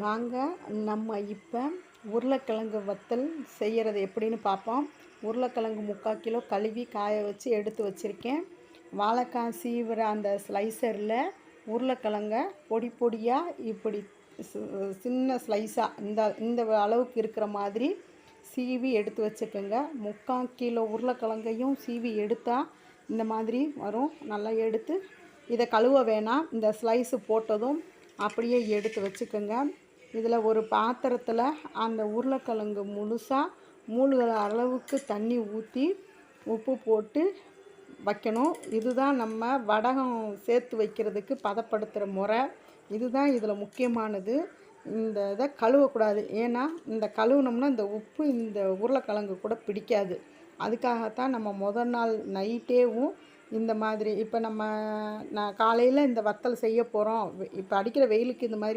வாங்க நம்ம இப்போ உருளைக்கிழங்கு வத்தல் செய்கிறது எப்படின்னு பார்ப்போம். உருளைக்கிழங்கு 3/4 கிலோ கழுவி காய வச்சு எடுத்து வச்சுருக்கேன். வாழைக்காய் சீவுற அந்த ஸ்லைசரில் உருளைக்கிழங்க பொடி பொடியாக இப்படி சின்ன ஸ்லைஸாக இந்த இந்த அளவுக்கு இருக்கிற மாதிரி சீவி எடுத்து வச்சுக்கோங்க. 3/4 கிலோ உருளைக்கிழங்கையும் சீவி எடுத்தால் இந்த மாதிரி வரும். நல்லா எடுத்து இதை கழுவ வேணாம். இந்த ஸ்லைஸு போட்டதும் அப்படியே எடுத்து வச்சுக்கோங்க. இதில் ஒரு பாத்திரத்தில் அந்த உருளைக்கிழங்கு முழுசாக மூழ்கிற அளவுக்கு தண்ணி ஊற்றி உப்பு போட்டு வைக்கணும். இதுதான் நம்ம வடகம் சேர்த்து வைக்கிறதுக்கு பதப்படுத்துகிற முறை. இதுதான் இதில் முக்கியமானது. இந்த இதை கழுவக்கூடாது. ஏன்னா இந்த கழுவுனோம்னா இந்த உப்பு இந்த உருளைக்கிழங்கு கூட பிடிக்காது. அதுக்காகத்தான் நம்ம முதல் நாள் நைட்டேவும் இந்த மாதிரி இப்போ நான் காலையில் இந்த வத்தல் செய்ய போகிறோம். இப்போ அடிக்கிற வெயிலுக்கு இந்த மாதிரி